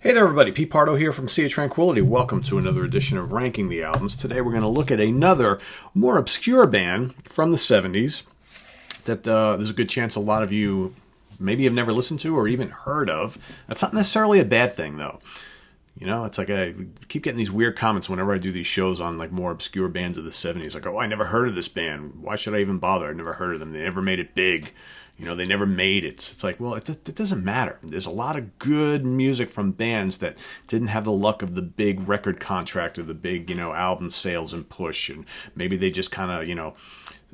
Hey there everybody, Pete Pardo here from Sea of Tranquility. Welcome to another edition of Ranking the Albums. Today we're going to look at another more obscure band from the 70s that there's a good chance a lot of you maybe have never listened to or even heard of. That's not necessarily a bad thing though. You know, it's like I keep getting these weird comments whenever I do these shows on like more obscure bands of the 70s. Like, oh, I never heard of this band. Why should I even bother? I've never heard of them. They never made it big. You know, they never made it. It's like, well, it doesn't matter. There's a lot of good music from bands that didn't have the luck of the big record contract or the big, album sales and push. And maybe they just kind of,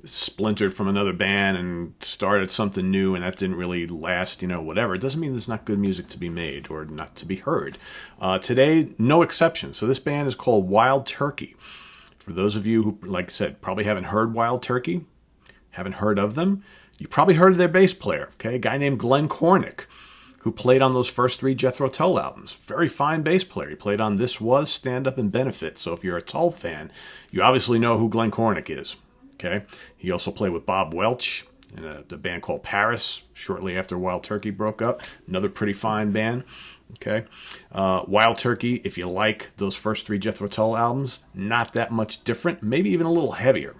splintered from another band and started something new, and that didn't really last, whatever. It doesn't mean there's not good music to be made or not to be heard. Today, no exception. So this band is called Wild Turkey. For those of you who, like I said, probably haven't heard Wild Turkey, haven't heard of them, you probably heard of their bass player, okay? A guy named Glenn Cornick, who played on those first three Jethro Tull albums. Very fine bass player. He played on This Was, Stand Up, and Benefit. So if you're a Tull fan, you obviously know who Glenn Cornick is, okay? He also played with Bob Welch in a band called Paris shortly after Wild Turkey broke up. Another pretty fine band, okay? Wild Turkey, if you like those first three Jethro Tull albums, not that much different, maybe even a little heavier.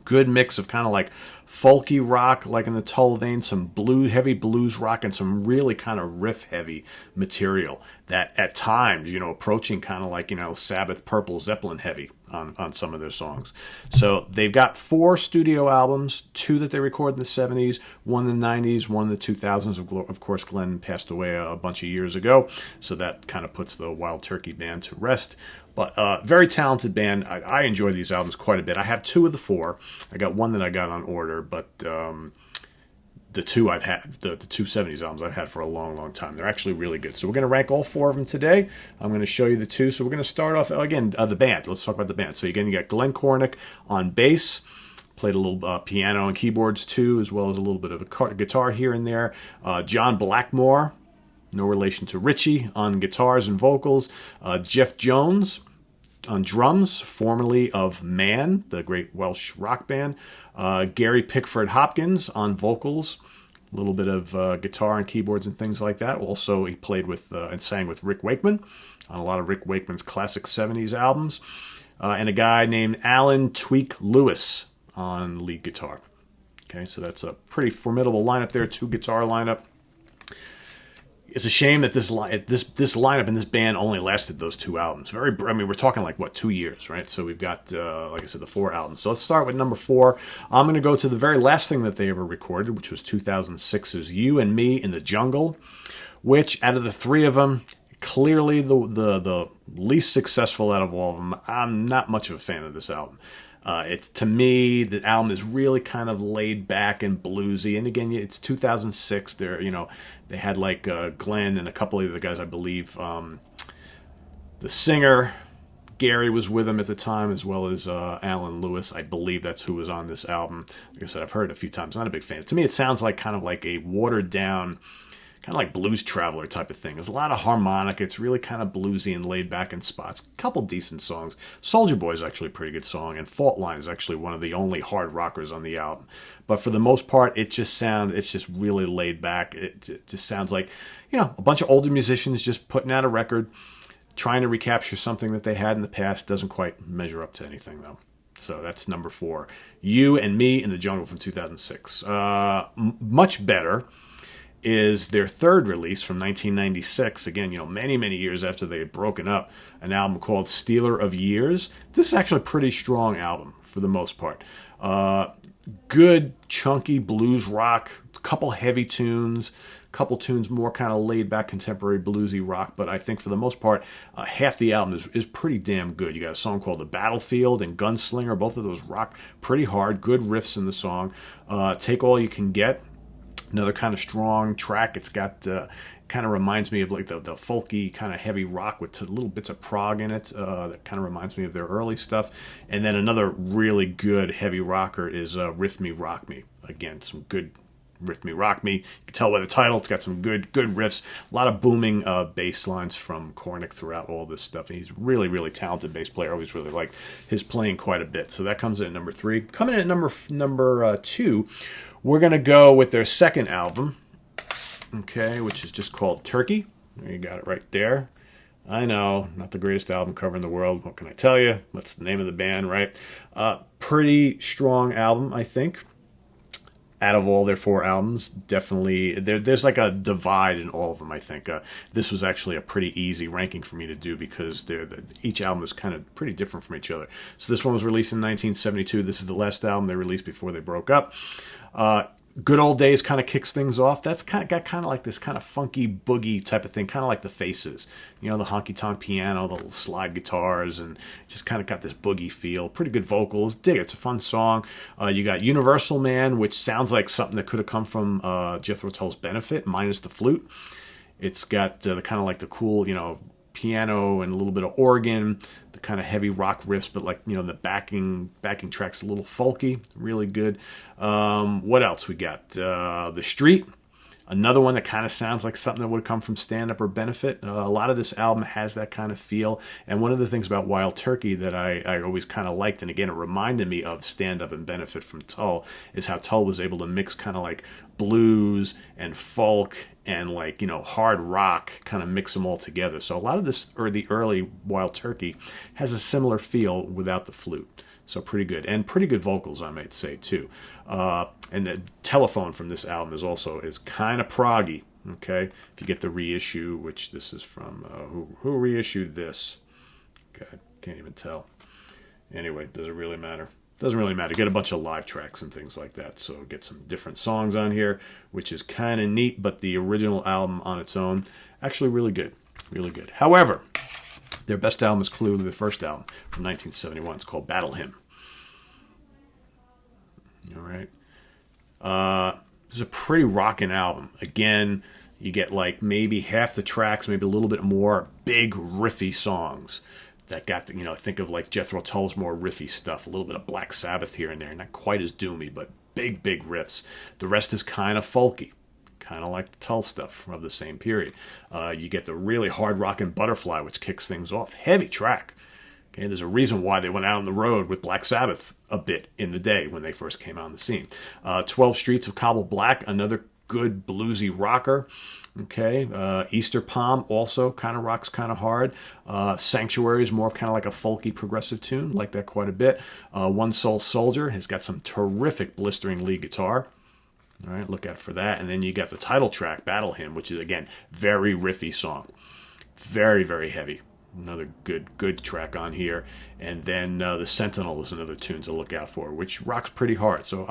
Good mix of kind of like folky rock, like in the Tull vein, some heavy blues rock, and some really kind of riff-heavy material that at times, approaching kind of like, Sabbath, Purple, Zeppelin heavy on some of their songs. So they've got 4 studio albums, 2 that they recorded in the 70s, 1 in the 90s, 1 in the 2000s. Of course, Glenn passed away a bunch of years ago, so that kind of puts the Wild Turkey band to rest. But very talented band. I enjoy these albums quite a bit. I have 2 of the 4. I got 1 that I got on order, but the 2 I've had, the 2 70s albums I've had for a long, long time. They're actually really good. So we're going to rank all 4 of them today. I'm going to show you the 2. So we're going to start off, again, the band. Let's talk about the band. So again, you got Glenn Cornick on bass. Played a little piano and keyboards too, as well as a little bit of a guitar here and there. John Blackmore, no relation to Richie, on guitars and vocals. Jeff Jones on drums, formerly of Man, the great Welsh rock band. Gary Pickford Hopkins on vocals, a little bit of guitar and keyboards and things like that. Also, he played with and sang with Rick Wakeman on a lot of Rick Wakeman's classic 70s albums. And a guy named Alan Tweak Lewis on lead guitar. Okay, so that's a pretty formidable lineup there, 2 guitar lineup. It's a shame that this lineup and this band only lasted those 2 albums. We're talking like, 2 years, right? So we've got, like I said, the 4 albums. So let's start with number 4. I'm going to go to the very last thing that they ever recorded, which was 2006's You and Me in the Jungle, which out of the 3 of them, clearly the least successful out of all of them. I'm not much of a fan of this album. To me, the album is really kind of laid back and bluesy. And again, it's 2006. They had like Glenn and a couple of the guys, I believe. The singer, Gary, was with him at the time, as well as Alan Lewis. I believe that's who was on this album. Like I said, I've heard it a few times. Not a big fan. To me, it sounds like kind of like a watered down, kind of like Blues Traveler type of thing. There's a lot of harmonica. It's really kind of bluesy and laid back in spots. A couple decent songs. Soldier Boy is actually a pretty good song, and Fault Line is actually one of the only hard rockers on the album. But for the most part, it's just really laid back. It just sounds like, a bunch of older musicians just putting out a record, trying to recapture something that they had in the past. Doesn't quite measure up to anything, though. So that's number 4. You and Me in the Jungle from 2006. Much better is their 3rd release from 1996. Again, many, many years after they had broken up, an album called Stealer of Years. This is actually a pretty strong album for the most part. Good, chunky blues rock, a couple heavy tunes, couple tunes more kind of laid back contemporary bluesy rock, but I think for the most part, half the album is pretty damn good. You got a song called The Battlefield and Gunslinger. Both of those rock pretty hard, good riffs in the song. Take All You Can Get, another kind of strong track. It's got kind of reminds me of like the folky kind of heavy rock with little bits of prog in it. That kind of reminds me of their early stuff. And then another really good heavy rocker is Riff Me, Rock Me. Again, some good Riff Me, Rock Me. You can tell by the title, it's got some good riffs. A lot of booming bass lines from Cornick throughout all this stuff. And he's really, really talented bass player. I always really liked his playing quite a bit. So that comes in at number 3. Coming in at number 2, we're going to go with their second album, okay, which is just called Turkey. You got it right there. I know, not the greatest album cover in the world. What can I tell you? What's the name of the band, right? Pretty strong album, I think. Out of all their 4 albums, definitely, there's like a divide in all of them, I think. This was actually a pretty easy ranking for me to do because each album is kind of pretty different from each other. So this one was released in 1972. This is the last album they released before they broke up. Good Old Days kind of kicks things off. That's got kind of like this kind of funky boogie type of thing, kind of like the Faces. You know, the honky-tonk piano, the little slide guitars, and just kind of got this boogie feel. Pretty good vocals. Dig it. It's a fun song. You got Universal Man, which sounds like something that could have come from Jethro Tull's Benefit, minus the flute. It's got the kind of like the cool, piano and a little bit of organ, the kind of heavy rock riffs, but like, the backing track's a little folky, really good. What else we got? The Street, another one that kind of sounds like something that would come from Stand Up or Benefit. A lot of this album has that kind of feel, and one of the things about Wild Turkey that I always kind of liked, and again, it reminded me of Stand Up and Benefit from Tull, is how Tull was able to mix kind of like blues and folk and like, hard rock, kind of mix them all together. So a lot of this, or the early Wild Turkey, has a similar feel without the flute. So pretty good. And pretty good vocals, I might say, too. And the Telephone from this album is kind of proggy, okay? If you get the reissue, which this is from, who reissued this? God, can't even tell. Anyway, does it really matter? Doesn't really matter. Get a bunch of live tracks and things like that. So get some different songs on here, which is kind of neat. But the original album on its own, actually really good. Really good. However, their best album is clearly the first album from 1971. It's called Battle Hymn. All right. This is a pretty rocking album. Again, you get like maybe half the tracks, maybe a little bit more big riffy songs. That got, think of like Jethro Tull's more riffy stuff, a little bit of Black Sabbath here and there, not quite as doomy, but big riffs. The rest is kind of folky, kind of like the Tull stuff of the same period. You get the really hard rockin' Butterfly, which kicks things off. Heavy track. Okay, there's a reason why they went out on the road with Black Sabbath a bit in the day when they first came out on the scene. 12 Streets of Cobble Black, another good bluesy rocker. Okay, Easter Palm also kind of rocks kind of hard. Sanctuary is more kind of like a folky progressive tune, like that quite a bit. One Soul Soldier has got some terrific blistering lead guitar. All right, look out for that. And then you got the title track, Battle Hymn, which is, again, very riffy song. Very heavy. Another good track on here. And then the Sentinel is another tune to look out for, which rocks pretty hard. So,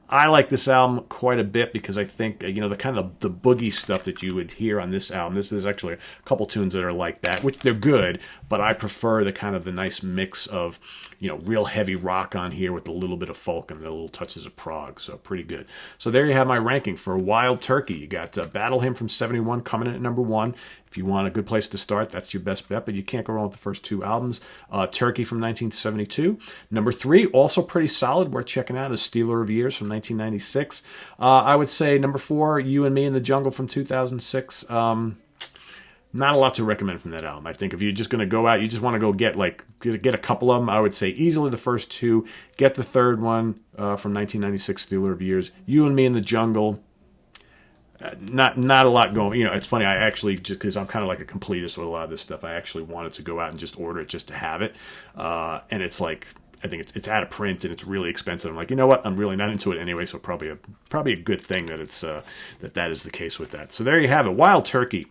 I like this album quite a bit because I think, the kind of the boogie stuff that you would hear on this album, there's actually a couple tunes that are like that, which they're good, but I prefer the kind of the nice mix of, real heavy rock on here with a little bit of folk and the little touches of prog, so pretty good. So there you have my ranking for Wild Turkey. You got Battle Hymn from 71 coming in at number 1. If you want a good place to start, that's your best bet, but you can't go wrong with the first 2 albums. Turkey from 1972. Number 3, also pretty solid, worth checking out, is Stealer of Years from 1996. I would say number 4, You and Me in the Jungle from 2006. Not a lot to recommend from that album. I think if you're just going to go out, you just want to go get a couple of them, I would say easily the first 2. Get the third one from 1996, Stealer of Years. You and Me in the Jungle. Not a lot going. It's funny. I actually, just because I'm kind of like a completist with a lot of this stuff, I actually wanted to go out and just order it just to have it. And it's like, I think it's out of print and it's really expensive. I'm like, you know what? I'm really not into it anyway. So probably a good thing that it's that is the case with that. So there you have it. Wild Turkey.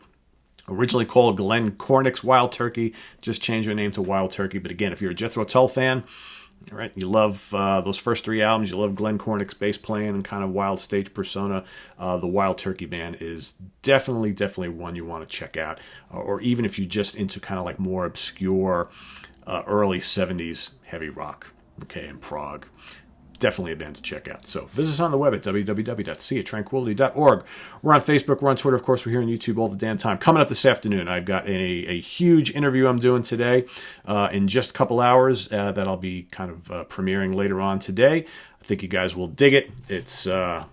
Originally called Glenn Cornick's Wild Turkey, just changed their name to Wild Turkey. But again, if you're a Jethro Tull fan, all right, you love those first 3 albums, you love Glenn Cornick's bass playing and kind of wild stage persona, the Wild Turkey Band is definitely one you want to check out. Or even if you're just into kind of like more obscure early 70s heavy rock, okay, and prog. Definitely a band to check out. So visit us on the web at www.seatranquility.org. We're on Facebook. We're on Twitter. Of course, we're here on YouTube all the damn time. Coming up this afternoon, I've got a huge interview I'm doing today in just a couple hours that I'll be kind of premiering later on today. I think you guys will dig it. It's a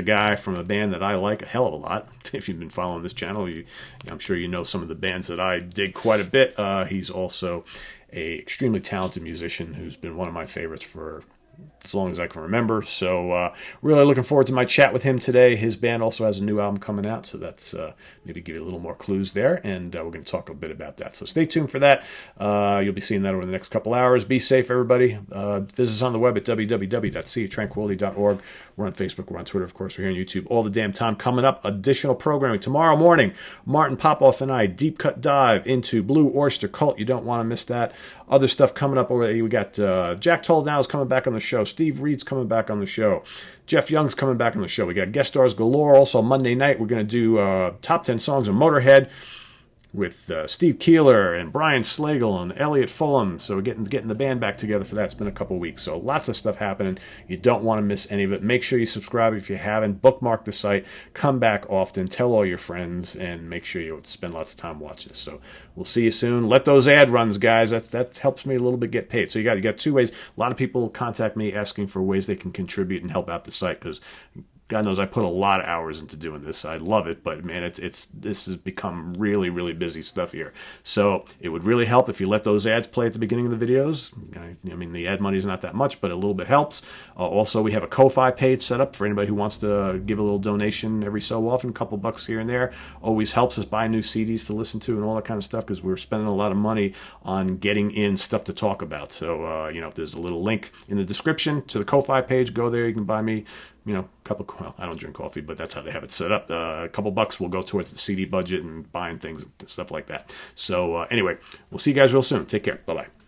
guy from a band that I like a hell of a lot. If you've been following this channel, I'm sure you know some of the bands that I dig quite a bit. He's also a extremely talented musician who's been one of my favorites for as long as I can remember. So really looking forward to my chat with him today. His band also has a new album coming out, so that's maybe give you a little more clues there, and we're going to talk a bit about that. So stay tuned for that. You'll be seeing that over the next couple hours. Be safe, everybody. Visit us on the web at www.seaoftranquility.org. We're on Facebook. We're on Twitter. Of course, we're here on YouTube all the damn time. Coming up, additional programming. Tomorrow morning, Martin Popoff and I deep cut dive into Blue Oyster Cult. You don't want to miss that. Other stuff coming up over there. We got Jack Tull now is coming back on the show. Steve Reed's coming back on the show. Jeff Young's coming back on the show. We got guest stars galore. Also, Monday night, we're going to do top 10 songs of Motorhead with Steve Keeler and Brian Slagle and Elliot Fulham. So we're getting the band back together for that. It's been a couple weeks. So lots of stuff happening. You don't want to miss any of it. Make sure you subscribe if you haven't. Bookmark the site. Come back often. Tell all your friends. And make sure you spend lots of time watching this. So we'll see you soon. Let those ad runs, guys. That helps me a little bit get paid. So you got two ways. A lot of people contact me asking for ways they can contribute and help out the site, because God knows I put a lot of hours into doing this. I love it, but man, this has become really, really busy stuff here. So it would really help if you let those ads play at the beginning of the videos. I mean, the ad money is not that much, but a little bit helps. Also, we have a Ko-Fi page set up for anybody who wants to give a little donation every so often, a couple bucks here and there. Always helps us buy new CDs to listen to and all that kind of stuff, because we're spending a lot of money on getting in stuff to talk about. So, if there's a little link in the description to the Ko-Fi page, go there. You can buy me, well, I don't drink coffee, but that's how they have it set up. A couple bucks will go towards the CD budget and buying things and stuff like that. So anyway, we'll see you guys real soon. Take care. Bye-bye.